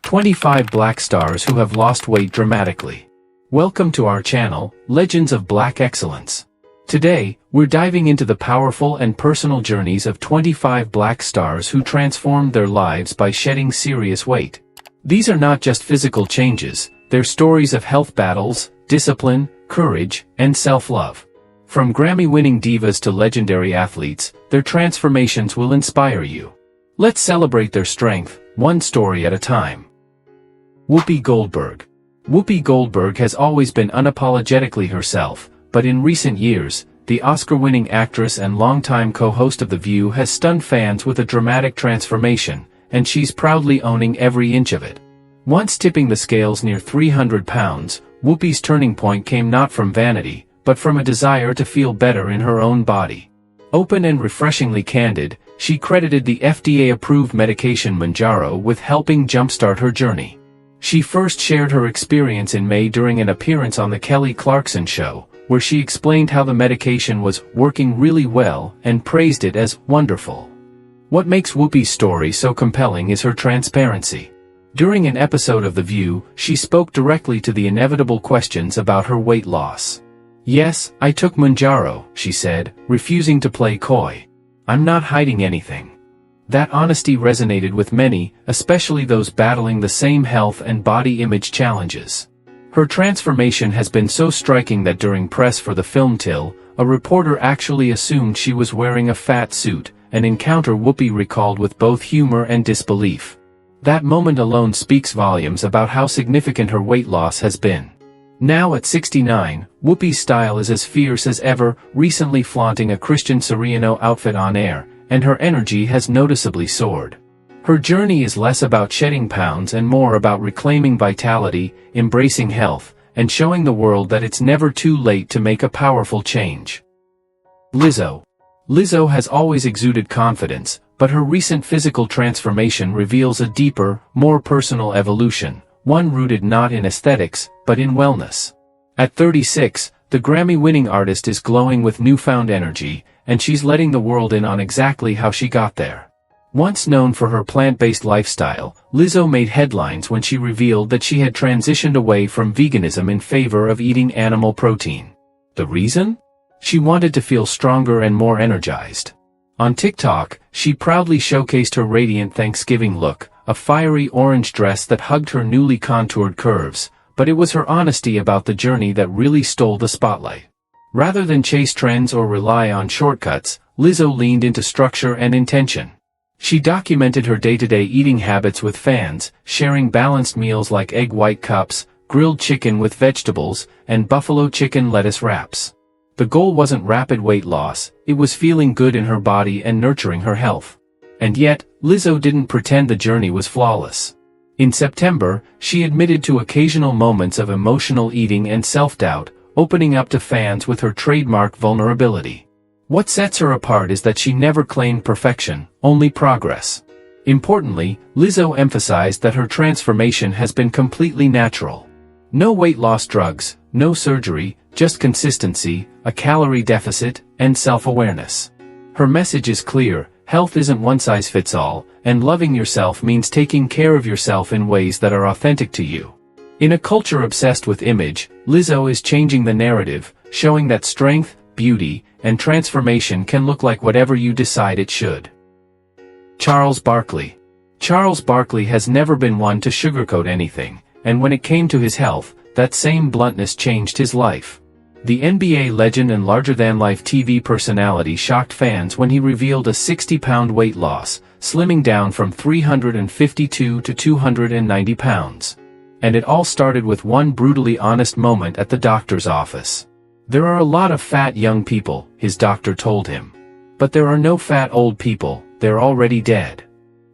25 black stars who have lost weight dramatically. Welcome to our channel, Legends of Black Excellence. Today, we're diving into the powerful and personal journeys of 25 black stars who transformed their lives by shedding serious weight. These are not just physical changes, they're stories of health battles, discipline, courage, and self-love. From Grammy-winning divas to legendary athletes, their transformations will inspire you. Let's celebrate their strength, one story at a time. Whoopi Goldberg. Whoopi Goldberg has always been unapologetically herself, but in recent years, the Oscar-winning actress and longtime co-host of The View has stunned fans with a dramatic transformation, and she's proudly owning every inch of it. Once tipping the scales near 300 pounds, Whoopi's turning point came not from vanity, but from a desire to feel better in her own body. Open and refreshingly candid, she credited the FDA-approved medication Mounjaro with helping jumpstart her journey. She first shared her experience in May during an appearance on The Kelly Clarkson Show, where she explained how the medication was working really well and praised it as wonderful. What makes Whoopi's story so compelling is her transparency. During an episode of The View, she spoke directly to the inevitable questions about her weight loss. "Yes, I took Mounjaro," she said, refusing to play coy. "I'm not hiding anything." That honesty resonated with many, especially those battling the same health and body image challenges. Her transformation has been so striking that during press for the film Till, a reporter actually assumed she was wearing a fat suit, an encounter Whoopi recalled with both humor and disbelief. That moment alone speaks volumes about how significant her weight loss has been. Now at 69, Whoopi's style is as fierce as ever, recently flaunting a Christian Siriano outfit on air, and her energy has noticeably soared. Her journey is less about shedding pounds and more about reclaiming vitality, embracing health, and showing the world that it's never too late to make a powerful change. Lizzo. Lizzo has always exuded confidence, but her recent physical transformation reveals a deeper, more personal evolution, one rooted not in aesthetics, but in wellness. At 36, the Grammy-winning artist is glowing with newfound energy, and she's letting the world in on exactly how she got there. Once known for her plant-based lifestyle, Lizzo made headlines when she revealed that she had transitioned away from veganism in favor of eating animal protein. The reason? She wanted to feel stronger and more energized. On TikTok, she proudly showcased her radiant Thanksgiving look, a fiery orange dress that hugged her newly contoured curves, but it was her honesty about the journey that really stole the spotlight. Rather than chase trends or rely on shortcuts, Lizzo leaned into structure and intention. She documented her day-to-day eating habits with fans, sharing balanced meals like egg white cups, grilled chicken with vegetables, and buffalo chicken lettuce wraps. The goal wasn't rapid weight loss, it was feeling good in her body and nurturing her health. And yet, Lizzo didn't pretend the journey was flawless. In September, she admitted to occasional moments of emotional eating and self-doubt, opening up to fans with her trademark vulnerability. What sets her apart is that she never claimed perfection, only progress. Importantly, Lizzo emphasized that her transformation has been completely natural. No weight loss drugs, no surgery, just consistency, a calorie deficit, and self-awareness. Her message is clear: health isn't one size fits all, and loving yourself means taking care of yourself in ways that are authentic to you. In a culture obsessed with image, Lizzo is changing the narrative, showing that strength, beauty, and transformation can look like whatever you decide it should. Charles Barkley. Charles Barkley has never been one to sugarcoat anything, and when it came to his health, that same bluntness changed his life. The NBA legend and larger-than-life TV personality shocked fans when he revealed a 60-pound weight loss, slimming down from 352 to 290 pounds. And it all started with one brutally honest moment at the doctor's office. "There are a lot of fat young people," his doctor told him. "But there are no fat old people, they're already dead."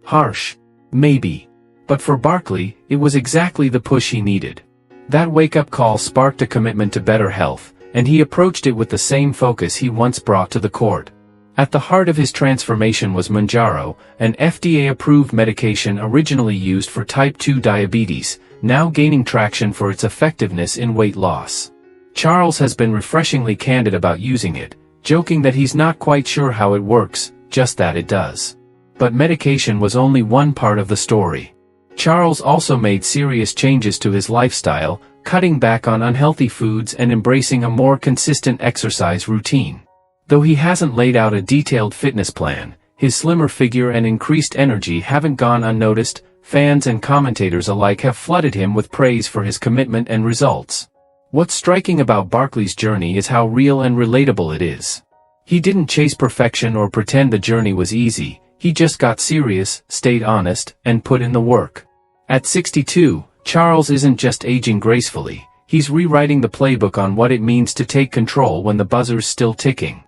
Harsh? Maybe. But for Barkley, it was exactly the push he needed. That wake-up call sparked a commitment to better health, and he approached it with the same focus he once brought to the court. At the heart of his transformation was Mounjaro, an FDA-approved medication originally used for type 2 diabetes, now gaining traction for its effectiveness in weight loss. Charles has been refreshingly candid about using it, joking that he's not quite sure how it works, just that it does. But medication was only one part of the story. Charles also made serious changes to his lifestyle, cutting back on unhealthy foods and embracing a more consistent exercise routine. Though he hasn't laid out a detailed fitness plan, his slimmer figure and increased energy haven't gone unnoticed. Fans and commentators alike have flooded him with praise for his commitment and results. What's striking about Barkley's journey is how real and relatable it is. He didn't chase perfection or pretend the journey was easy. He just got serious, stayed honest, and put in the work. At 62, Charles isn't just aging gracefully, he's rewriting the playbook on what it means to take control when the buzzer's still ticking.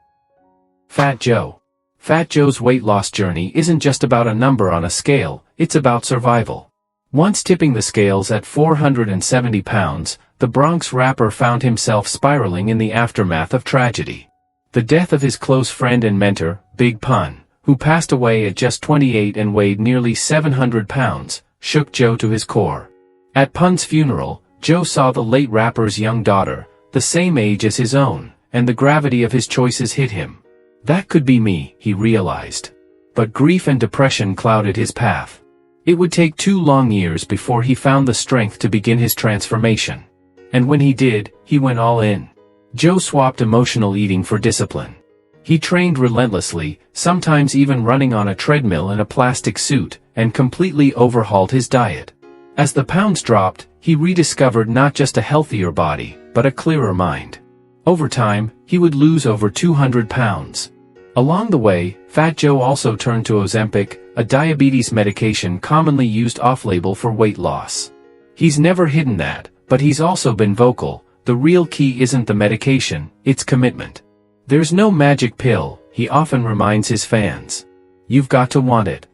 Fat Joe. Fat Joe's weight loss journey isn't just about a number on a scale, it's about survival. Once tipping the scales at 470 pounds, the Bronx rapper found himself spiraling in the aftermath of tragedy. The death of his close friend and mentor, Big Pun, who passed away at just 28 and weighed nearly 700 pounds, shook Joe to his core. At Pun's funeral, Joe saw the late rapper's young daughter, the same age as his own, and the gravity of his choices hit him. That could be me, he realized. But grief and depression clouded his path. It would take 2 long years before he found the strength to begin his transformation. And when he did, he went all in. Joe swapped emotional eating for discipline. He trained relentlessly, sometimes even running on a treadmill in a plastic suit, and completely overhauled his diet. As the pounds dropped, he rediscovered not just a healthier body, but a clearer mind. Over time, he would lose over 200 pounds. Along the way, Fat Joe also turned to Ozempic, a diabetes medication commonly used off-label for weight loss. He's never hidden that, but he's also been vocal. The real key isn't the medication, it's commitment. There's no magic pill, he often reminds his fans. You've got to want it.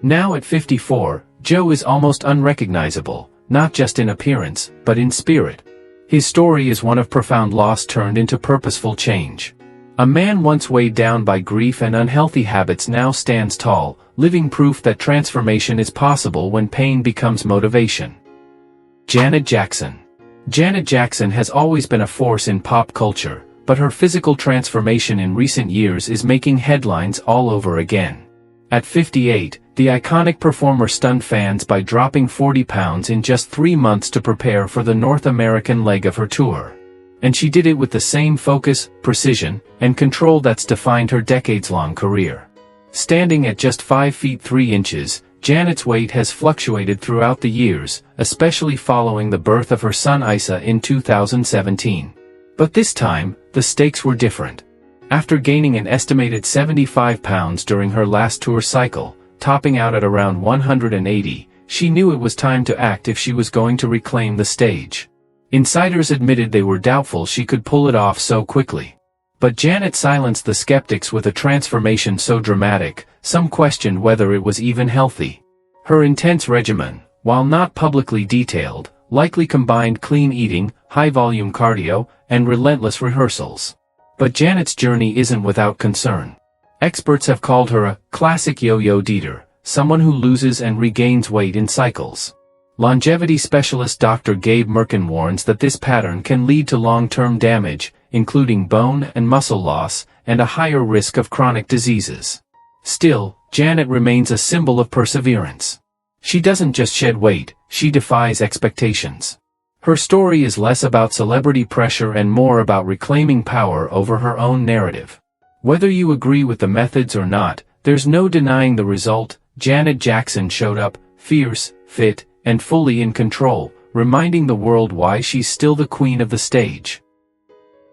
Now at 54, Joe is almost unrecognizable, not just in appearance, but in spirit. His story is one of profound loss turned into purposeful change. A man once weighed down by grief and unhealthy habits now stands tall, living proof that transformation is possible when pain becomes motivation. Janet Jackson. Janet Jackson has always been a force in pop culture, but her physical transformation in recent years is making headlines all over again. At 58, the iconic performer stunned fans by dropping 40 pounds in just 3 months to prepare for the North American leg of her tour. And she did it with the same focus, precision, and control that's defined her decades-long career. Standing at just 5 feet 3 inches, Janet's weight has fluctuated throughout the years, especially following the birth of her son Isa in 2017. But this time, the stakes were different. After gaining an estimated 75 pounds during her last tour cycle, topping out at around 180, she knew it was time to act if she was going to reclaim the stage. Insiders admitted they were doubtful she could pull it off so quickly. But Janet silenced the skeptics with a transformation so dramatic, some questioned whether it was even healthy. Her intense regimen, while not publicly detailed, likely combined clean eating, high-volume cardio, and relentless rehearsals. But Janet's journey isn't without concern. Experts have called her a classic yo-yo dieter, someone who loses and regains weight in cycles. Longevity specialist Dr. Gabe Merkin warns that this pattern can lead to long-term damage, including bone and muscle loss, and a higher risk of chronic diseases. Still, Janet remains a symbol of perseverance. She doesn't just shed weight, she defies expectations. Her story is less about celebrity pressure and more about reclaiming power over her own narrative. Whether you agree with the methods or not, there's no denying the result. Janet Jackson showed up, fierce, fit, and fully in control, reminding the world why she's still the queen of the stage.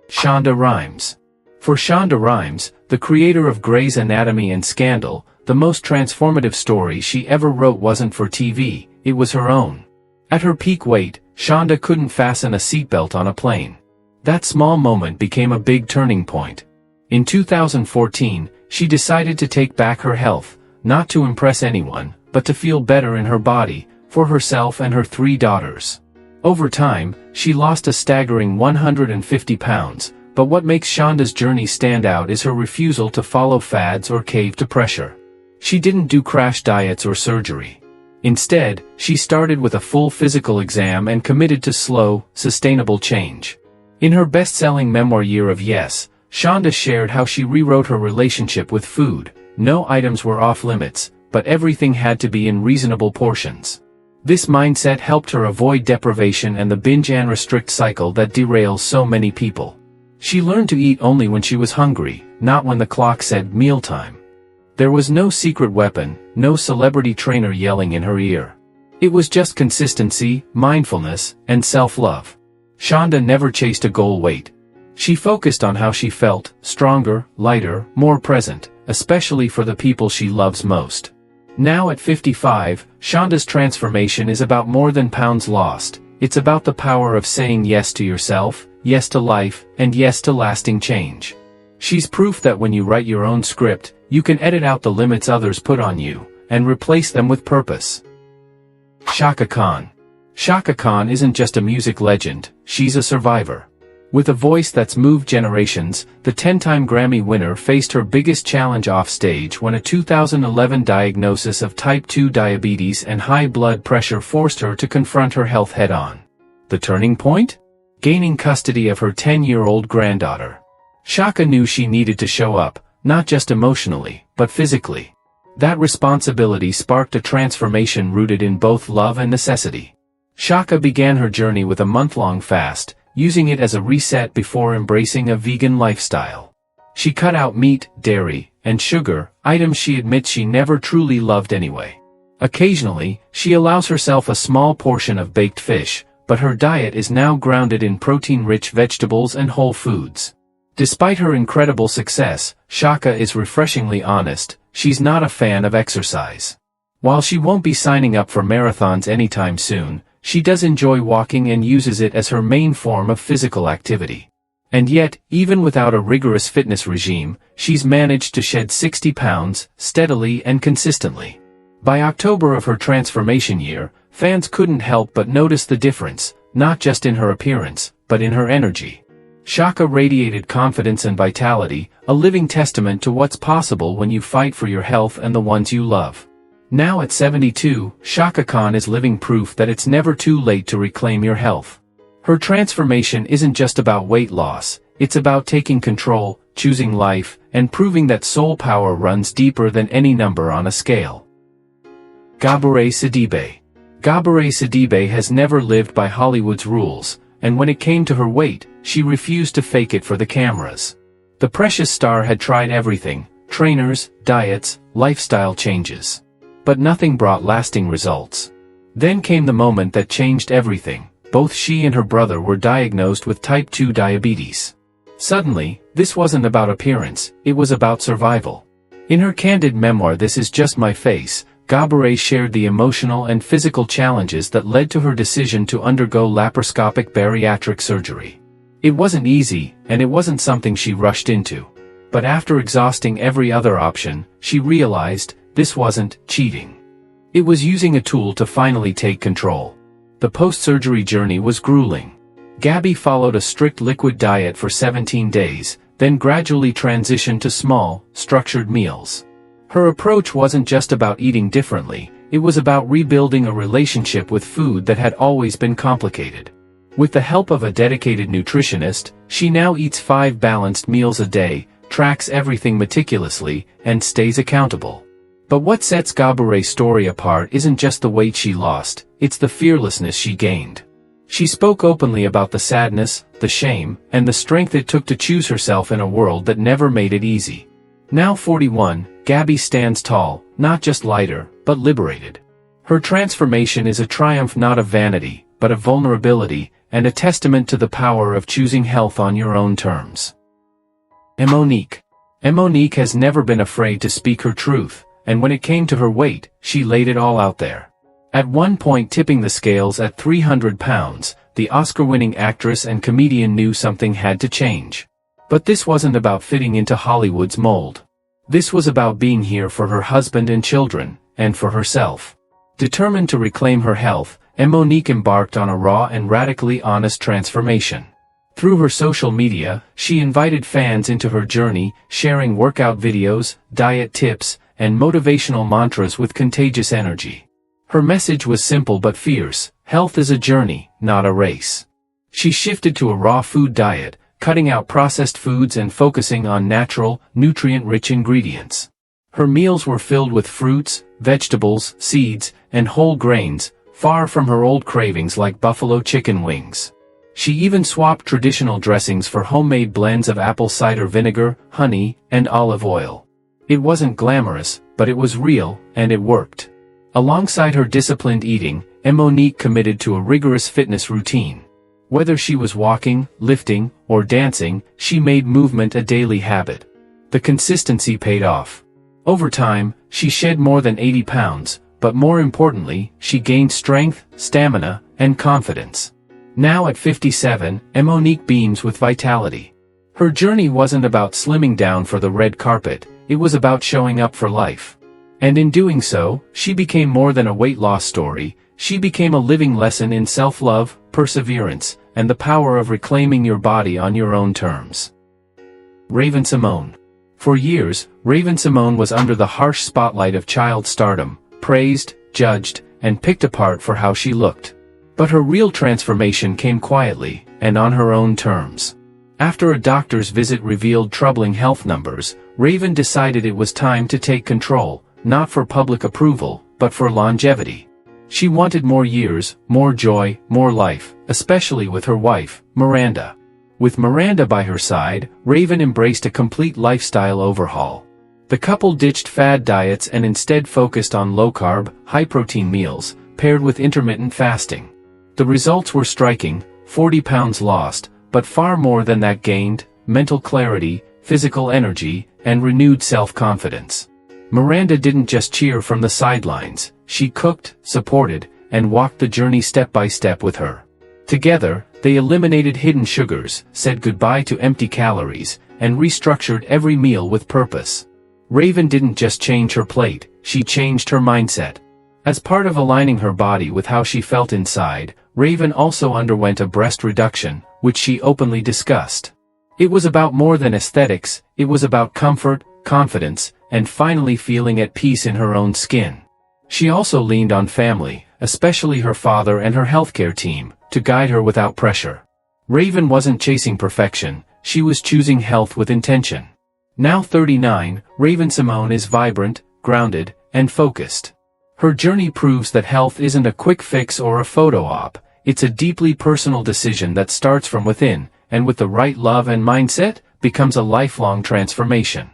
Shonda Rhimes. For Shonda Rhimes, the creator of Grey's Anatomy and Scandal, the most transformative story she ever wrote wasn't for TV, it was her own. At her peak weight, Shonda couldn't fasten a seatbelt on a plane. That small moment became a big turning point. In 2014, she decided to take back her health, not to impress anyone, but to feel better in her body, for herself and her 3 daughters. Over time, she lost a staggering 150 pounds, but what makes Shonda's journey stand out is her refusal to follow fads or cave to pressure. She didn't do crash diets or surgery. Instead, she started with a full physical exam and committed to slow, sustainable change. In her best-selling memoir Year of Yes, Shonda shared how she rewrote her relationship with food. No items were off limits, but everything had to be in reasonable portions. This mindset helped her avoid deprivation and the binge and restrict cycle that derails so many people. She learned to eat only when she was hungry, not when the clock said mealtime. There was no secret weapon, no celebrity trainer yelling in her ear. It was just consistency, mindfulness, and self-love. Shonda never chased a goal weight. She focused on how she felt, stronger, lighter, more present, especially for the people she loves most. Now at 55, Shonda's transformation is about more than pounds lost. It's about the power of saying yes to yourself, yes to life, and yes to lasting change. She's proof that when you write your own script, you can edit out the limits others put on you, and replace them with purpose. Chaka Khan. Chaka Khan isn't just a music legend, she's a survivor. With a voice that's moved generations, the 10-time Grammy winner faced her biggest challenge off stage when a 2011 diagnosis of type 2 diabetes and high blood pressure forced her to confront her health head-on. The turning point? Gaining custody of her 10-year-old granddaughter. Chaka knew she needed to show up, not just emotionally, but physically. That responsibility sparked a transformation rooted in both love and necessity. Chaka began her journey with a month-long fast, using it as a reset before embracing a vegan lifestyle. She cut out meat, dairy, and sugar, items she admits she never truly loved anyway. Occasionally, she allows herself a small portion of baked fish, but her diet is now grounded in protein-rich vegetables and whole foods. Despite her incredible success, Chaka is refreshingly honest. She's not a fan of exercise. While she won't be signing up for marathons anytime soon, she does enjoy walking and uses it as her main form of physical activity. And yet, even without a rigorous fitness regime, she's managed to shed 60 pounds, steadily and consistently. By October of her transformation year, fans couldn't help but notice the difference, not just in her appearance, but in her energy. Chaka radiated confidence and vitality, a living testament to what's possible when you fight for your health and the ones you love. Now at 72, Chaka Khan is living proof that it's never too late to reclaim your health. Her transformation isn't just about weight loss, it's about taking control, choosing life, and proving that soul power runs deeper than any number on a scale. Gabourey Sidibe. Gabourey Sidibe has never lived by Hollywood's rules, and when it came to her weight, she refused to fake it for the cameras. The precious star had tried everything: trainers, diets, lifestyle changes. But nothing brought lasting results. Then came the moment that changed everything. Both she and her brother were diagnosed with type 2 diabetes. Suddenly, this wasn't about appearance, it was about survival. In her candid memoir This Is Just My Face, Gabourey shared the emotional and physical challenges that led to her decision to undergo laparoscopic bariatric surgery. It wasn't easy, and it wasn't something she rushed into. But after exhausting every other option, she realized, this wasn't cheating. It was using a tool to finally take control. The post-surgery journey was grueling. Gabby followed a strict liquid diet for 17 days, then gradually transitioned to small, structured meals. Her approach wasn't just about eating differently, it was about rebuilding a relationship with food that had always been complicated. With the help of a dedicated nutritionist, she now eats 5 balanced meals a day, tracks everything meticulously, and stays accountable. But what sets Gabourey's story apart isn't just the weight she lost, it's the fearlessness she gained. She spoke openly about the sadness, the shame, and the strength it took to choose herself in a world that never made it easy. Now 41, Gabby stands tall, not just lighter, but liberated. Her transformation is a triumph not of vanity, but of vulnerability, and a testament to the power of choosing health on your own terms. Monique. Monique has never been afraid to speak her truth. And when it came to her weight, she laid it all out there. At one point tipping the scales at 300 pounds, the Oscar-winning actress and comedian knew something had to change. But this wasn't about fitting into Hollywood's mold. This was about being here for her husband and children, and for herself. Determined to reclaim her health, Monique embarked on a raw and radically honest transformation. Through her social media, she invited fans into her journey, sharing workout videos, diet tips, and motivational mantras with contagious energy. Her message was simple but fierce: health is a journey, not a race. She shifted to a raw food diet, cutting out processed foods and focusing on natural, nutrient-rich ingredients. Her meals were filled with fruits, vegetables, seeds, and whole grains, far from her old cravings like buffalo chicken wings. She even swapped traditional dressings for homemade blends of apple cider vinegar, honey, and olive oil. It wasn't glamorous, but it was real, and it worked. Alongside her disciplined eating, Monique committed to a rigorous fitness routine. Whether she was walking, lifting, or dancing, she made movement a daily habit. The consistency paid off. Over time, she shed more than 80 pounds, but more importantly, she gained strength, stamina, and confidence. Now at 57, Monique beams with vitality. Her journey wasn't about slimming down for the red carpet, it was about showing up for life. And in doing so, she became more than a weight loss story, she became a living lesson in self-love, perseverance, and the power of reclaiming your body on your own terms. Raven-Symoné. For years, Raven-Symoné was under the harsh spotlight of child stardom, praised, judged, and picked apart for how she looked. But her real transformation came quietly, and on her own terms. After a doctor's visit revealed troubling health numbers, Raven decided it was time to take control, not for public approval, but for longevity. She wanted more years, more joy, more life, especially with her wife, Miranda. With Miranda by her side, Raven embraced a complete lifestyle overhaul. The couple ditched fad diets and instead focused on low-carb, high-protein meals, paired with intermittent fasting. The results were striking: 40 pounds lost, but far more than that gained: mental clarity, physical energy, and renewed self-confidence. Miranda didn't just cheer from the sidelines, she cooked, supported, and walked the journey step by step with her. Together, they eliminated hidden sugars, said goodbye to empty calories, and restructured every meal with purpose. Raven didn't just change her plate, she changed her mindset. As part of aligning her body with how she felt inside, Raven also underwent a breast reduction, which she openly discussed. It was about more than aesthetics, it was about comfort, confidence, and finally feeling at peace in her own skin. She also leaned on family, especially her father and her healthcare team, to guide her without pressure. Raven wasn't chasing perfection, she was choosing health with intention. Now 39, Raven-Symoné is vibrant, grounded, and focused. Her journey proves that health isn't a quick fix or a photo op, it's a deeply personal decision that starts from within, and with the right love and mindset, becomes a lifelong transformation.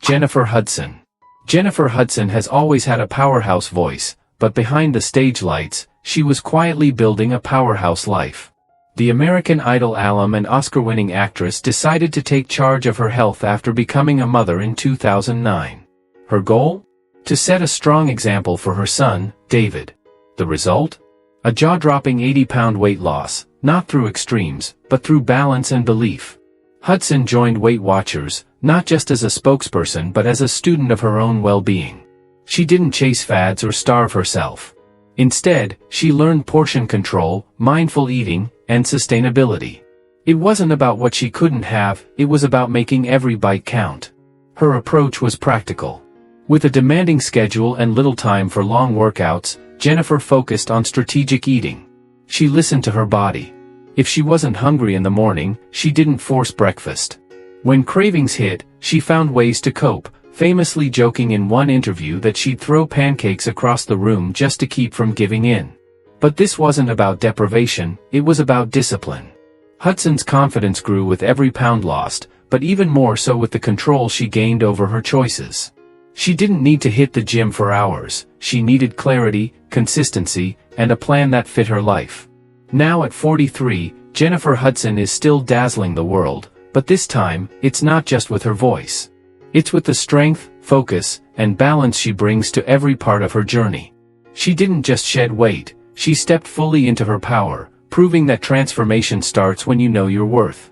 Jennifer Hudson. Jennifer Hudson has always had a powerhouse voice, but behind the stage lights, she was quietly building a powerhouse life. The American Idol alum and Oscar-winning actress decided to take charge of her health after becoming a mother in 2009. Her goal? To set a strong example for her son, David. The result? A jaw-dropping 80-pound weight loss, not through extremes, but through balance and belief. Hudson joined Weight Watchers, not just as a spokesperson but as a student of her own well-being. She didn't chase fads or starve herself. Instead, she learned portion control, mindful eating, and sustainability. It wasn't about what she couldn't have, it was about making every bite count. Her approach was practical. With a demanding schedule and little time for long workouts, Jennifer focused on strategic eating. She listened to her body. If she wasn't hungry in the morning, she didn't force breakfast. When cravings hit, she found ways to cope, famously joking in one interview that she'd throw pancakes across the room just to keep from giving in. But this wasn't about deprivation, it was about discipline. Hudson's confidence grew with every pound lost, but even more so with the control she gained over her choices. She didn't need to hit the gym for hours, she needed clarity, consistency, and a plan that fit her life. Now at 43, Jennifer Hudson is still dazzling the world, but this time, it's not just with her voice. It's with the strength, focus, and balance she brings to every part of her journey. She didn't just shed weight, she stepped fully into her power, proving that transformation starts when you know your worth.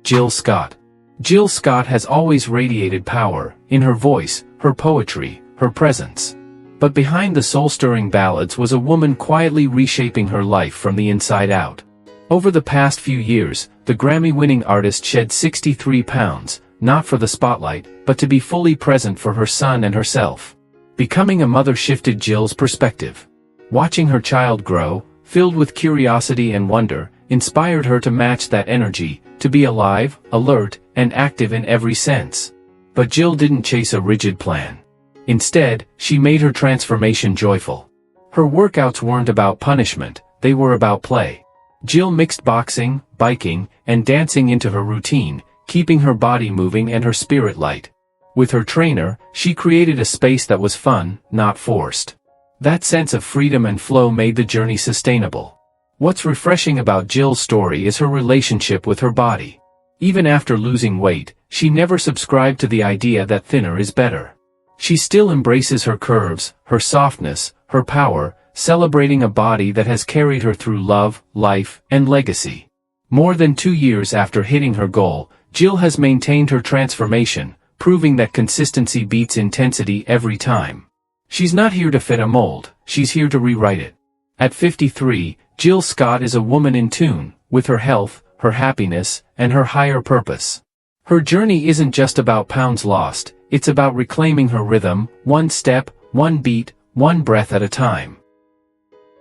Jill Scott. Jill Scott has always radiated power, in her voice, her poetry, her presence. But behind the soul-stirring ballads was a woman quietly reshaping her life from the inside out. Over the past few years, the Grammy-winning artist shed 63 pounds, not for the spotlight, but to be fully present for her son and herself. Becoming a mother shifted Jill's perspective. Watching her child grow, filled with curiosity and wonder, inspired her to match that energy, to be alive, alert, and active in every sense. But Jill didn't chase a rigid plan. Instead, she made her transformation joyful. Her workouts weren't about punishment, they were about play. Jill mixed boxing, biking, and dancing into her routine, keeping her body moving and her spirit light. With her trainer, she created a space that was fun, not forced. That sense of freedom and flow made the journey sustainable. What's refreshing about Jill's story is her relationship with her body. Even after losing weight, she never subscribed to the idea that thinner is better. She still embraces her curves, her softness, her power, celebrating a body that has carried her through love, life, and legacy. More than 2 years after hitting her goal, Jill has maintained her transformation, proving that consistency beats intensity every time. She's not here to fit a mold, she's here to rewrite it. At 53, Jill Scott is a woman in tune, with her health, her happiness, and her higher purpose. Her journey isn't just about pounds lost, it's about reclaiming her rhythm, one step, one beat, one breath at a time.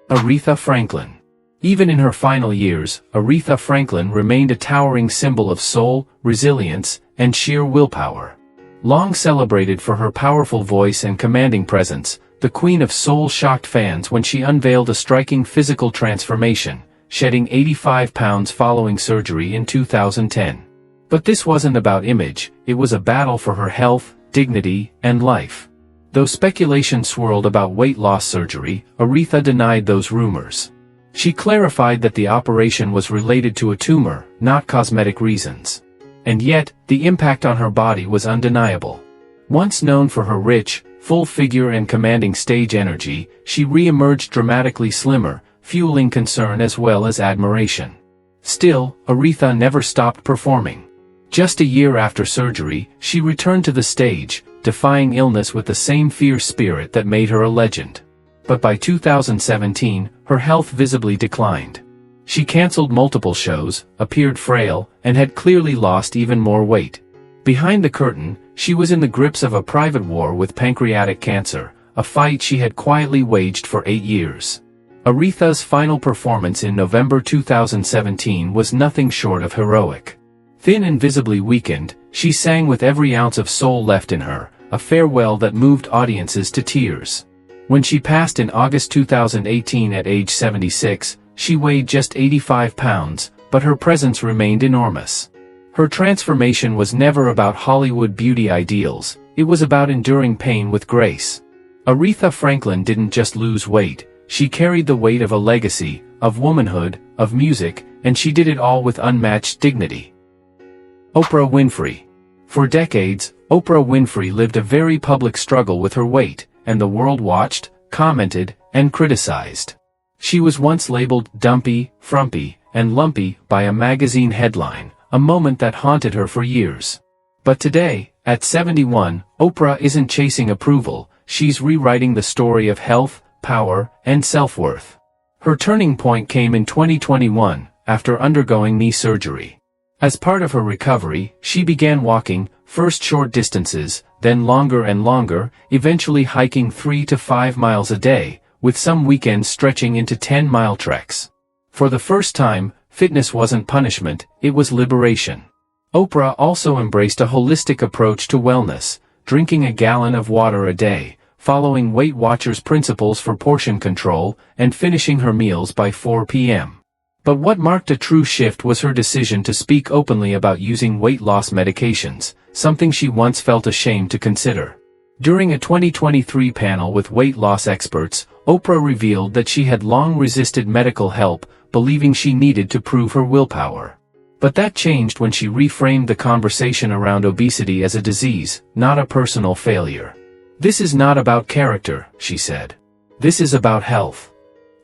Aretha Franklin. Even in her final years, Aretha Franklin remained a towering symbol of soul, resilience, and sheer willpower. Long celebrated for her powerful voice and commanding presence, the Queen of Soul shocked fans when she unveiled a striking physical transformation, shedding 85 pounds following surgery in 2010. But this wasn't about image, it was a battle for her health, dignity, and life. Though speculation swirled about weight loss surgery, Aretha denied those rumors. She clarified that the operation was related to a tumor, not cosmetic reasons. And yet, the impact on her body was undeniable. Once known for her rich, full figure and commanding stage energy, she re-emerged dramatically slimmer, fueling concern as well as admiration. Still, Aretha never stopped performing. Just a year after surgery, she returned to the stage, defying illness with the same fierce spirit that made her a legend. But by 2017, her health visibly declined. She canceled multiple shows, appeared frail, and had clearly lost even more weight. Behind the curtain, she was in the grips of a private war with pancreatic cancer, a fight she had quietly waged for 8 years. Aretha's final performance in November 2017 was nothing short of heroic. Thin and visibly weakened, she sang with every ounce of soul left in her, a farewell that moved audiences to tears. When she passed in August 2018 at age 76, she weighed just 85 pounds, but her presence remained enormous. Her transformation was never about Hollywood beauty ideals, it was about enduring pain with grace. Aretha Franklin didn't just lose weight, she carried the weight of a legacy, of womanhood, of music, and she did it all with unmatched dignity. Oprah Winfrey. For decades, Oprah Winfrey lived a very public struggle with her weight, and the world watched, commented, and criticized. She was once labeled dumpy, frumpy, and lumpy by a magazine headline, a moment that haunted her for years. But today, at 71, Oprah isn't chasing approval, she's rewriting the story of health, power, and self-worth. Her turning point came in 2021, after undergoing knee surgery. As part of her recovery, she began walking, first short distances, then longer and longer, eventually hiking 3 to 5 miles a day, with some weekends stretching into 10-mile treks. For the first time, fitness wasn't punishment, it was liberation. Oprah also embraced a holistic approach to wellness, drinking a gallon of water a day, following Weight Watchers principles for portion control, and finishing her meals by 4 p.m. But what marked a true shift was her decision to speak openly about using weight loss medications, something she once felt ashamed to consider. During a 2023 panel with weight loss experts, Oprah revealed that she had long resisted medical help, believing she needed to prove her willpower. But that changed when she reframed the conversation around obesity as a disease, not a personal failure. "This is not about character," she said. "This is about health."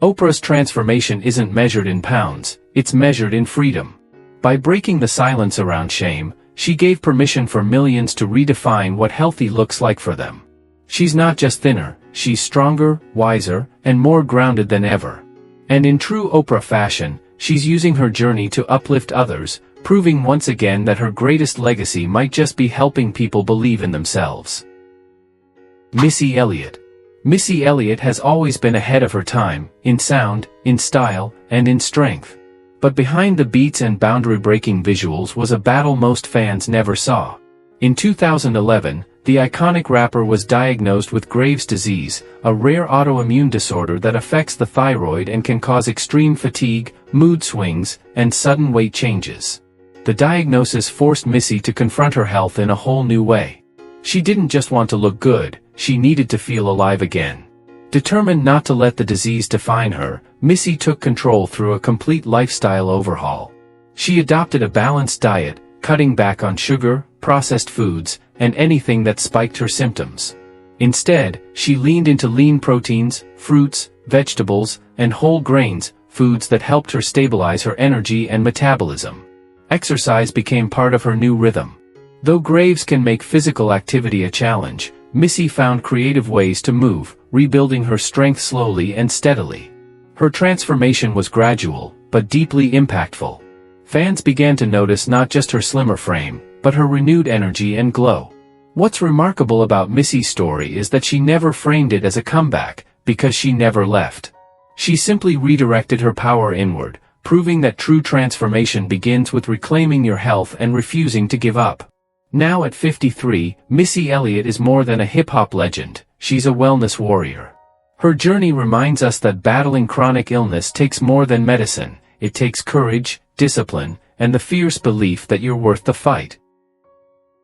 Oprah's transformation isn't measured in pounds, it's measured in freedom. By breaking the silence around shame, she gave permission for millions to redefine what healthy looks like for them. She's not just thinner, she's stronger, wiser, and more grounded than ever. And in true Oprah fashion, she's using her journey to uplift others, proving once again that her greatest legacy might just be helping people believe in themselves. Missy Elliott. Missy Elliott has always been ahead of her time, in sound, in style, and in strength. But behind the beats and boundary-breaking visuals was a battle most fans never saw. In 2011, the iconic rapper was diagnosed with Graves' disease, a rare autoimmune disorder that affects the thyroid and can cause extreme fatigue, mood swings, and sudden weight changes. The diagnosis forced Missy to confront her health in a whole new way. She didn't just want to look good, she needed to feel alive again. Determined not to let the disease define her, Missy took control through a complete lifestyle overhaul. She adopted a balanced diet, cutting back on sugar, processed foods, and anything that spiked her symptoms. Instead, she leaned into lean proteins, fruits, vegetables, and whole grains, foods that helped her stabilize her energy and metabolism. Exercise became part of her new rhythm. Though Graves can make physical activity a challenge, Missy found creative ways to move, rebuilding her strength slowly and steadily. Her transformation was gradual, but deeply impactful. Fans began to notice not just her slimmer frame, but her renewed energy and glow. What's remarkable about Missy's story is that she never framed it as a comeback, because she never left. She simply redirected her power inward, proving that true transformation begins with reclaiming your health and refusing to give up. Now at 53, Missy Elliott is more than a hip-hop legend, she's a wellness warrior. Her journey reminds us that battling chronic illness takes more than medicine, it takes courage, discipline, and the fierce belief that you're worth the fight.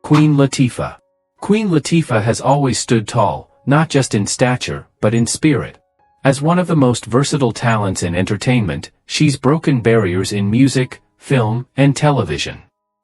Queen Latifah. Queen Latifah has always stood tall, not just in stature, but in spirit. As one of the most versatile talents in entertainment, she's broken barriers in music, film, and television.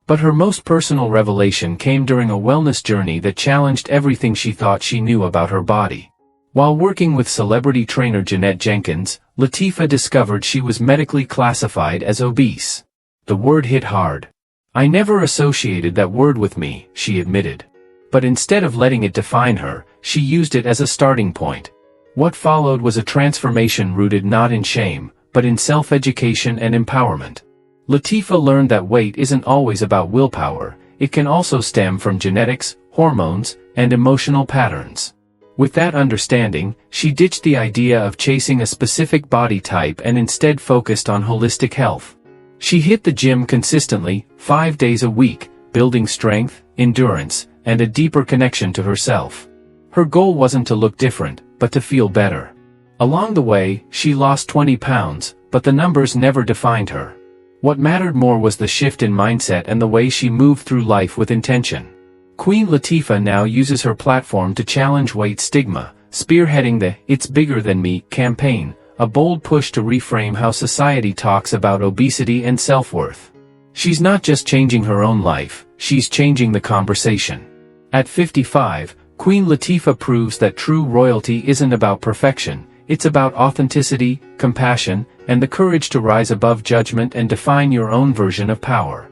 But her most personal revelation came during a wellness journey that challenged everything she thought she knew about her body. While working with celebrity trainer Jeanette Jenkins, Latifah discovered she was medically classified as obese. The word hit hard. "I never associated that word with me," she admitted. But instead of letting it define her, she used it as a starting point. What followed was a transformation rooted not in shame, but in self-education and empowerment. Latifah learned that weight isn't always about willpower, it can also stem from genetics, hormones, and emotional patterns. With that understanding, she ditched the idea of chasing a specific body type and instead focused on holistic health. She hit the gym consistently, 5 days a week, building strength, endurance, and a deeper connection to herself. Her goal wasn't to look different, but to feel better. Along the way, she lost 20 pounds, but the numbers never defined her. What mattered more was the shift in mindset and the way she moved through life with intention. Queen Latifah now uses her platform to challenge weight stigma, spearheading the "It's Bigger Than Me" campaign, a bold push to reframe how society talks about obesity and self-worth. She's not just changing her own life, she's changing the conversation. At 55, Queen Latifah proves that true royalty isn't about perfection, it's about authenticity, compassion, and the courage to rise above judgment and define your own version of power.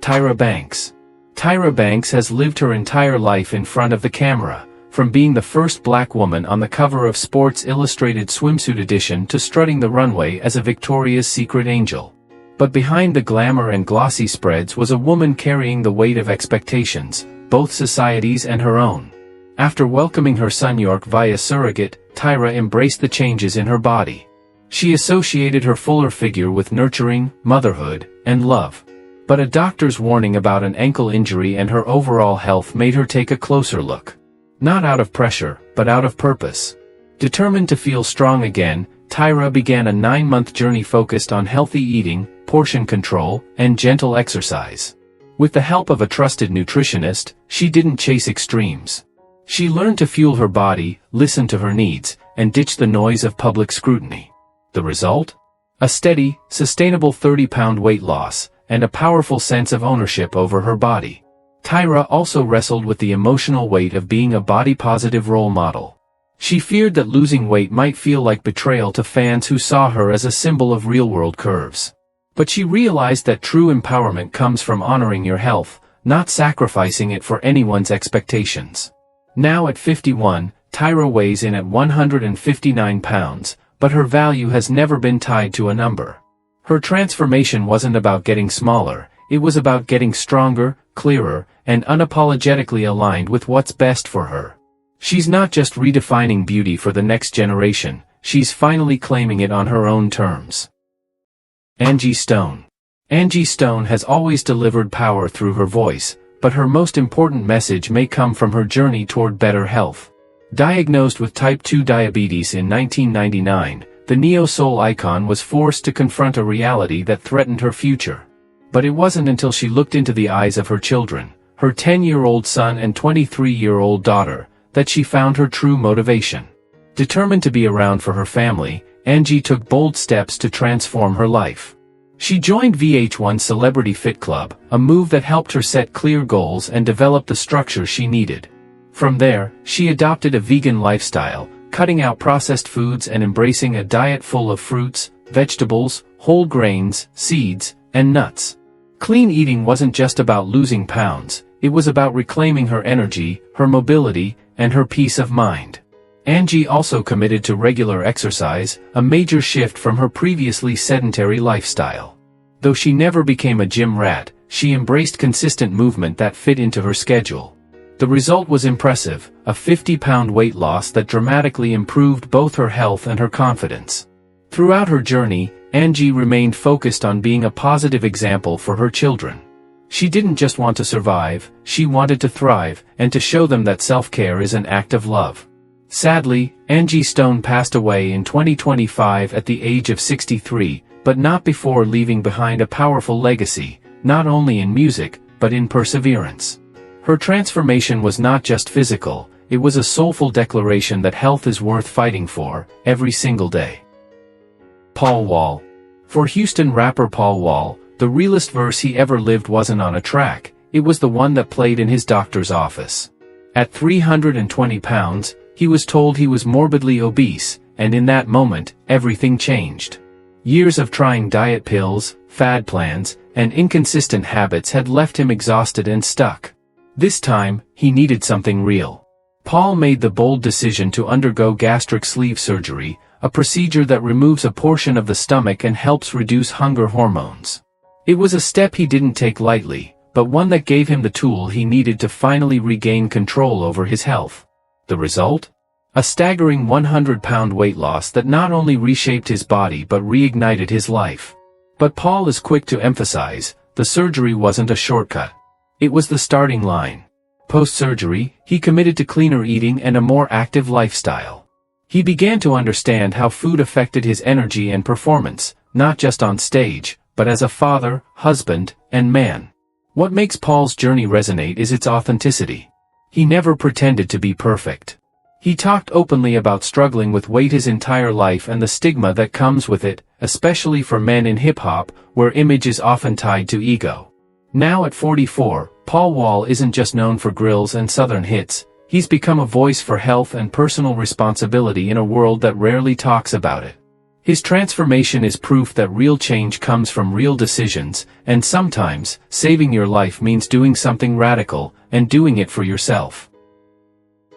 Tyra Banks. Tyra Banks has lived her entire life in front of the camera, from being the first black woman on the cover of Sports Illustrated swimsuit edition to strutting the runway as a Victoria's Secret angel. But behind the glamour and glossy spreads was a woman carrying the weight of expectations, both society's and her own. After welcoming her son York via surrogate, Tyra embraced the changes in her body. She associated her fuller figure with nurturing, motherhood, and love. But a doctor's warning about an ankle injury and her overall health made her take a closer look. Not out of pressure, but out of purpose. Determined to feel strong again, Tyra began a 9-month journey focused on healthy eating, portion control, and gentle exercise. With the help of a trusted nutritionist, she didn't chase extremes. She learned to fuel her body, listen to her needs, and ditch the noise of public scrutiny. The result? A steady, sustainable 30-pound weight loss, and a powerful sense of ownership over her body. Tyra also wrestled with the emotional weight of being a body-positive role model. She feared that losing weight might feel like betrayal to fans who saw her as a symbol of real-world curves. But she realized that true empowerment comes from honoring your health, not sacrificing it for anyone's expectations. Now at 51, Tyra weighs in at 159 pounds, but her value has never been tied to a number. Her transformation wasn't about getting smaller, it was about getting stronger, clearer, and unapologetically aligned with what's best for her. She's not just redefining beauty for the next generation, she's finally claiming it on her own terms. Angie Stone. Angie Stone has always delivered power through her voice, but her most important message may come from her journey toward better health. Diagnosed with type 2 diabetes in 1999, the neo-soul icon was forced to confront a reality that threatened her future. But it wasn't until she looked into the eyes of her children, her 10-year-old son and 23-year-old daughter, that she found her true motivation. Determined to be around for her family, Angie took bold steps to transform her life. She joined VH1's Celebrity Fit Club, a move that helped her set clear goals and develop the structure she needed. From there, she adopted a vegan lifestyle, cutting out processed foods and embracing a diet full of fruits, vegetables, whole grains, seeds, and nuts. Clean eating wasn't just about losing pounds, it was about reclaiming her energy, her mobility, and her peace of mind. Angie also committed to regular exercise, a major shift from her previously sedentary lifestyle. Though she never became a gym rat, she embraced consistent movement that fit into her schedule. The result was impressive, a 50-pound weight loss that dramatically improved both her health and her confidence. Throughout her journey, Angie remained focused on being a positive example for her children. She didn't just want to survive, she wanted to thrive, and to show them that self-care is an act of love. Sadly, Angie Stone passed away in 2025 at the age of 63, but not before leaving behind a powerful legacy, not only in music, but in perseverance. Her transformation was not just physical, it was a soulful declaration that health is worth fighting for, every single day. Paul Wall. For Houston rapper Paul Wall, the realest verse he ever lived wasn't on a track, it was the one that played in his doctor's office. At 320 pounds, he was told he was morbidly obese, and in that moment, everything changed. Years of trying diet pills, fad plans, and inconsistent habits had left him exhausted and stuck. This time, he needed something real. Paul made the bold decision to undergo gastric sleeve surgery, a procedure that removes a portion of the stomach and helps reduce hunger hormones. It was a step he didn't take lightly, but one that gave him the tool he needed to finally regain control over his health. The result? A staggering 100-pound weight loss that not only reshaped his body but reignited his life. But Paul is quick to emphasize, the surgery wasn't a shortcut. It was the starting line. Post-surgery, he committed to cleaner eating and a more active lifestyle. He began to understand how food affected his energy and performance, not just on stage, but as a father, husband, and man. What makes Paul's journey resonate is its authenticity. He never pretended to be perfect. He talked openly about struggling with weight his entire life and the stigma that comes with it, especially for men in hip-hop, where image is often tied to ego. Now at 44, Paul Wall isn't just known for grills and southern hits, he's become a voice for health and personal responsibility in a world that rarely talks about it. His transformation is proof that real change comes from real decisions, and sometimes, saving your life means doing something radical, and doing it for yourself.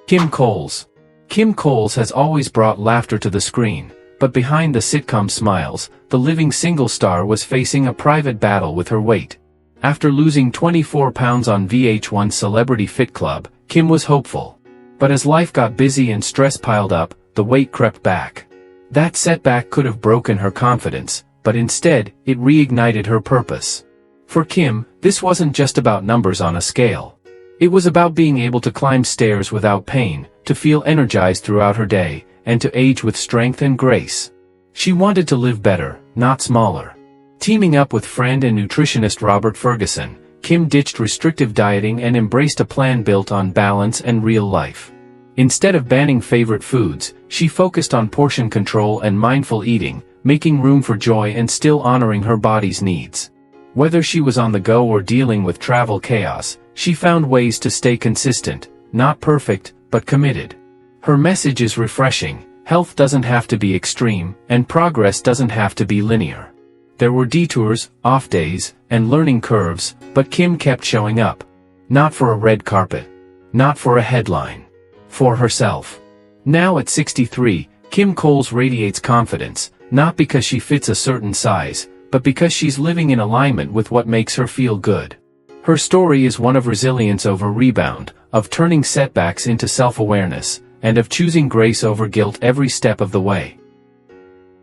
Kim Coles. Kim Coles has always brought laughter to the screen, but behind the sitcom smiles, the living single star was facing a private battle with her weight. After losing 24 pounds on VH1's Celebrity Fit Club, Kim was hopeful. But as life got busy and stress piled up, the weight crept back. That setback could have broken her confidence, but instead, it reignited her purpose. For Kim, this wasn't just about numbers on a scale. It was about being able to climb stairs without pain, to feel energized throughout her day, and to age with strength and grace. She wanted to live better, not smaller. Teaming up with friend and nutritionist Robert Ferguson, Kim ditched restrictive dieting and embraced a plan built on balance and real life. Instead of banning favorite foods, she focused on portion control and mindful eating, making room for joy and still honoring her body's needs. Whether she was on the go or dealing with travel chaos, she found ways to stay consistent, not perfect, but committed. Her message is refreshing: health doesn't have to be extreme, and progress doesn't have to be linear. There were detours, off days, and learning curves, but Kim kept showing up. Not for a red carpet. Not for a headline. For herself. Now at 63, Kim Coles radiates confidence, not because she fits a certain size, but because she's living in alignment with what makes her feel good. Her story is one of resilience over rebound, of turning setbacks into self-awareness, and of choosing grace over guilt every step of the way.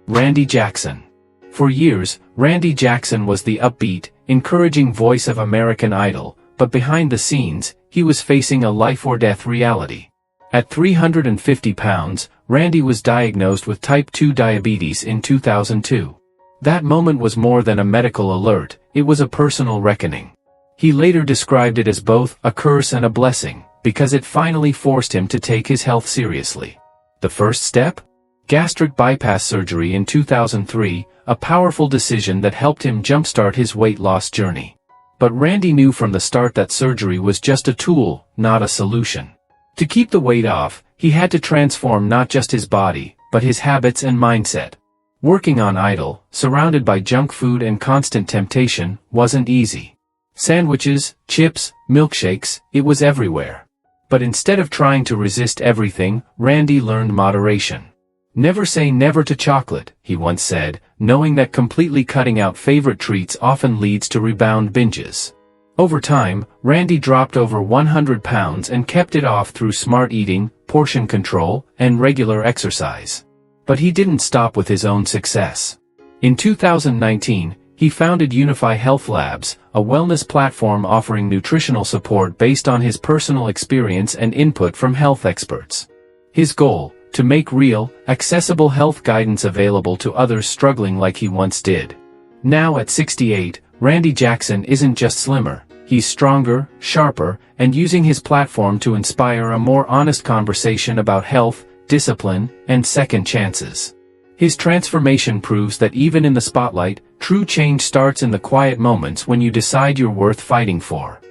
Randy Jackson. For years, Randy Jackson was the upbeat, encouraging voice of American Idol, but behind the scenes, he was facing a life-or-death reality. At 350 pounds, Randy was diagnosed with type 2 diabetes in 2002. That moment was more than a medical alert, it was a personal reckoning. He later described it as both a curse and a blessing, because it finally forced him to take his health seriously. The first step? Gastric bypass surgery in 2003, a powerful decision that helped him jumpstart his weight loss journey. But Randy knew from the start that surgery was just a tool, not a solution. To keep the weight off, he had to transform not just his body, but his habits and mindset. Working on idle, surrounded by junk food and constant temptation, wasn't easy. Sandwiches, chips, milkshakes, it was everywhere. But instead of trying to resist everything, Randy learned moderation. Never say never to chocolate, he once said, knowing that completely cutting out favorite treats often leads to rebound binges. Over time, Randy dropped over 100 pounds and kept it off through smart eating, portion control, and regular exercise. But he didn't stop with his own success. In 2019, he founded Unify Health Labs, a wellness platform offering nutritional support based on his personal experience and input from health experts. His goal: to make real, accessible health guidance available to others struggling like he once did. Now at 68, Randy Jackson isn't just slimmer, he's stronger, sharper, and using his platform to inspire a more honest conversation about health, discipline, and second chances. His transformation proves that even in the spotlight, true change starts in the quiet moments when you decide you're worth fighting for.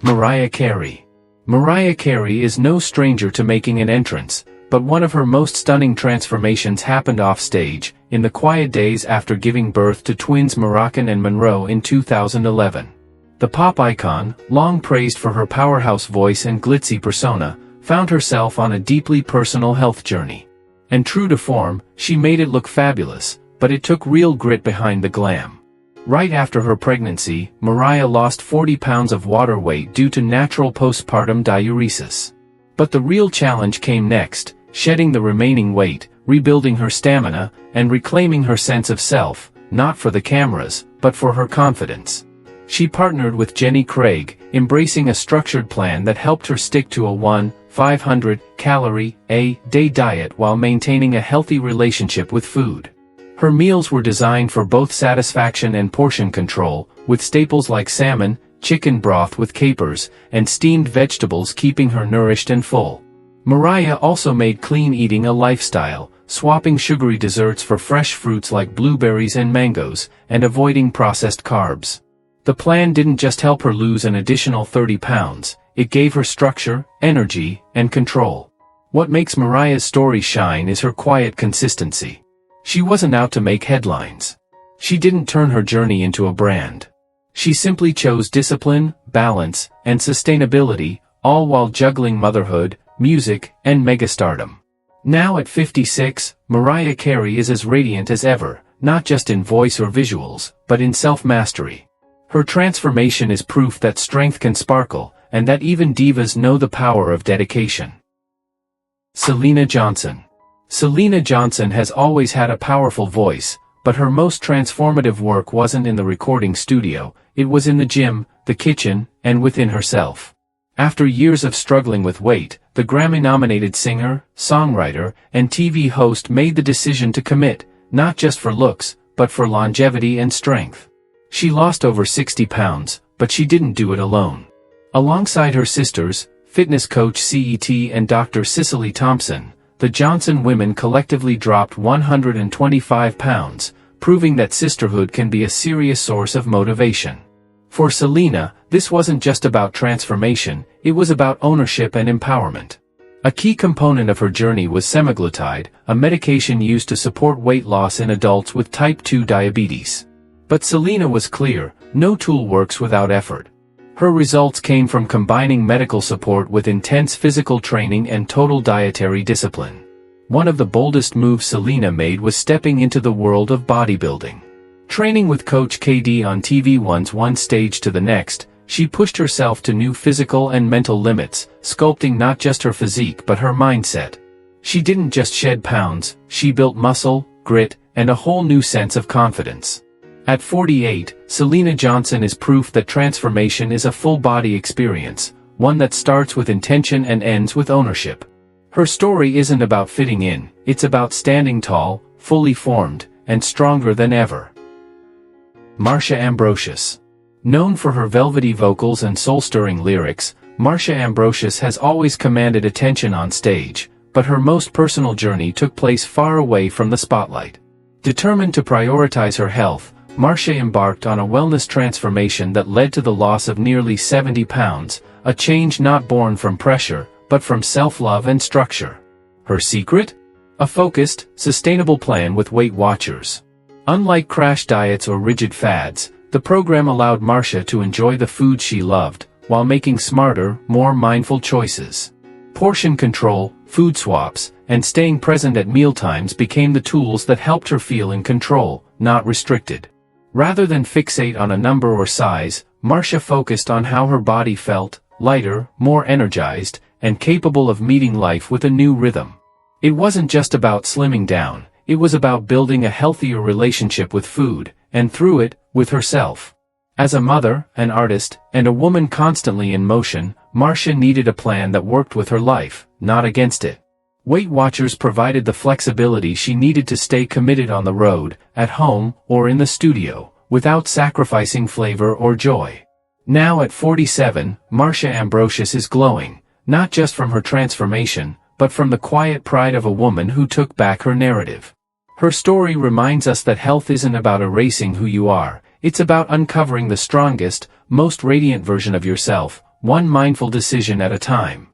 Mariah Carey. Mariah Carey is no stranger to making an entrance, but one of her most stunning transformations happened off-stage, in the quiet days after giving birth to twins Moroccan and Monroe in 2011. The pop icon, long praised for her powerhouse voice and glitzy persona, found herself on a deeply personal health journey. And true to form, she made it look fabulous, but it took real grit behind the glam. Right after her pregnancy, Mariah lost 40 pounds of water weight due to natural postpartum diuresis. But the real challenge came next, shedding the remaining weight, rebuilding her stamina, and reclaiming her sense of self, not for the cameras, but for her confidence. She partnered with Jenny Craig, embracing a structured plan that helped her stick to a 1,500-calorie-a-day diet while maintaining a healthy relationship with food. Her meals were designed for both satisfaction and portion control, with staples like salmon, chicken broth with capers, and steamed vegetables keeping her nourished and full. Mariah also made clean eating a lifestyle, swapping sugary desserts for fresh fruits like blueberries and mangoes, and avoiding processed carbs. The plan didn't just help her lose an additional 30 pounds, it gave her structure, energy, and control. What makes Mariah's story shine is her quiet consistency. She wasn't out to make headlines. She didn't turn her journey into a brand. She simply chose discipline, balance, and sustainability, all while juggling motherhood, music, and megastardom. Now at 56, Mariah Carey is as radiant as ever, not just in voice or visuals, but in self-mastery. Her transformation is proof that strength can sparkle, and that even divas know the power of dedication. Syleena Johnson. Syleena Johnson has always had a powerful voice, but her most transformative work wasn't in the recording studio, it was in the gym, the kitchen, and within herself. After years of struggling with weight, the Grammy-nominated singer, songwriter, and TV host made the decision to commit, not just for looks, but for longevity and strength. She lost over 60 pounds, but she didn't do it alone. Alongside her sisters, fitness coach CET and Dr. Cicely Thompson, the Johnson women collectively dropped 125 pounds, proving that sisterhood can be a serious source of motivation. For Syleena, this wasn't just about transformation, it was about ownership and empowerment. A key component of her journey was semaglutide, a medication used to support weight loss in adults with type 2 diabetes. But Syleena was clear, no tool works without effort. Her results came from combining medical support with intense physical training and total dietary discipline. One of the boldest moves Syleena made was stepping into the world of bodybuilding. Training with Coach KD on TV1's one stage to the next, she pushed herself to new physical and mental limits, sculpting not just her physique but her mindset. She didn't just shed pounds, she built muscle, grit, and a whole new sense of confidence. At 48, Selena Johnson is proof that transformation is a full-body experience, one that starts with intention and ends with ownership. Her story isn't about fitting in, it's about standing tall, fully formed, and stronger than ever. Marsha Ambrosius. Known for her velvety vocals and soul-stirring lyrics, Marsha Ambrosius has always commanded attention on stage, but her most personal journey took place far away from the spotlight. Determined to prioritize her health, Marsha embarked on a wellness transformation that led to the loss of nearly 70 pounds, a change not born from pressure, but from self-love and structure. Her secret? A focused, sustainable plan with Weight Watchers. Unlike crash diets or rigid fads, the program allowed Marsha to enjoy the food she loved, while making smarter, more mindful choices. Portion control, food swaps, and staying present at mealtimes became the tools that helped her feel in control, not restricted. Rather than fixate on a number or size, Marsha focused on how her body felt, lighter, more energized, and capable of meeting life with a new rhythm. It wasn't just about slimming down, it was about building a healthier relationship with food, and through it, with herself. As a mother, an artist, and a woman constantly in motion, Marsha needed a plan that worked with her life, not against it. Weight Watchers provided the flexibility she needed to stay committed on the road, at home, or in the studio, without sacrificing flavor or joy. Now at 47, Marsha Ambrosius is glowing, not just from her transformation, but from the quiet pride of a woman who took back her narrative. Her story reminds us that health isn't about erasing who you are, it's about uncovering the strongest, most radiant version of yourself, one mindful decision at a time.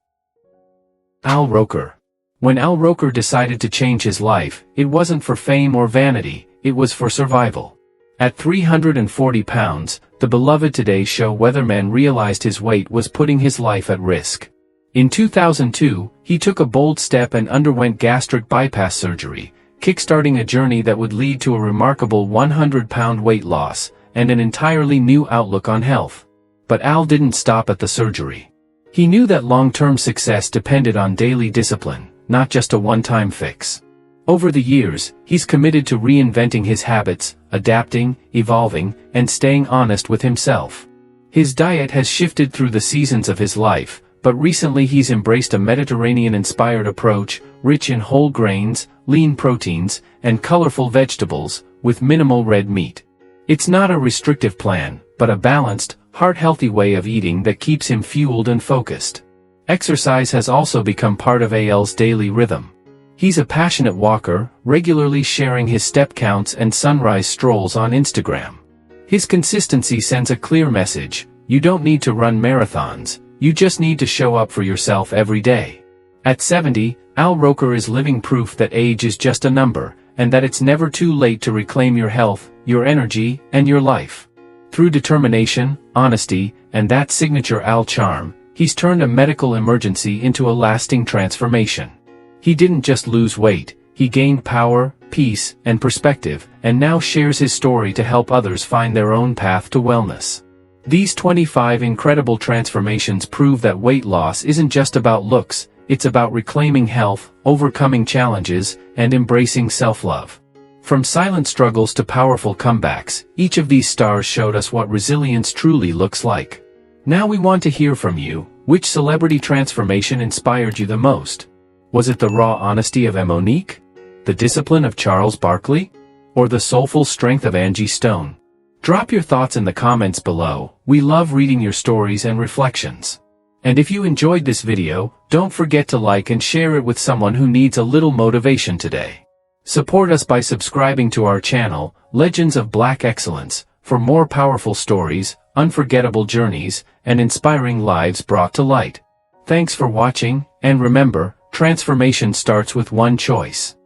Al Roker. When Al Roker decided to change his life, it wasn't for fame or vanity, it was for survival. At 340 pounds, the beloved Today Show weatherman realized his weight was putting his life at risk. In 2002, he took a bold step and underwent gastric bypass surgery, kickstarting a journey that would lead to a remarkable 100-pound weight loss, and an entirely new outlook on health. But Al didn't stop at the surgery. He knew that long-term success depended on daily discipline, not just a one-time fix. Over the years, he's committed to reinventing his habits, adapting, evolving, and staying honest with himself. His diet has shifted through the seasons of his life, but recently he's embraced a Mediterranean-inspired approach, rich in whole grains, lean proteins, and colorful vegetables, with minimal red meat. It's not a restrictive plan, but a balanced, heart-healthy way of eating that keeps him fueled and focused. Exercise has also become part of Al's daily rhythm. He's a passionate walker, regularly sharing his step counts and sunrise strolls on Instagram. His consistency sends a clear message: you don't need to run marathons, you just need to show up for yourself every day. At 70, Al Roker is living proof that age is just a number, and that it's never too late to reclaim your health, your energy, and your life. Through determination, honesty, and that signature Al charm, he's turned a medical emergency into a lasting transformation. He didn't just lose weight, he gained power, peace, and perspective, and now shares his story to help others find their own path to wellness. These 25 incredible transformations prove that weight loss isn't just about looks, it's about reclaiming health, overcoming challenges, and embracing self-love. From silent struggles to powerful comebacks, each of these stars showed us what resilience truly looks like. Now we want to hear from you. Which celebrity transformation inspired you the most? Was it the raw honesty of Monique? The discipline of Charles Barkley? Or the soulful strength of Angie Stone? Drop your thoughts in the comments below. We love reading your stories and reflections. And if you enjoyed this video, don't forget to like and share it with someone who needs a little motivation today. Support us by subscribing to our channel, Legends of Black Excellence, for more powerful stories, unforgettable journeys, and inspiring lives brought to light. Thanks for watching, and remember, transformation starts with one choice.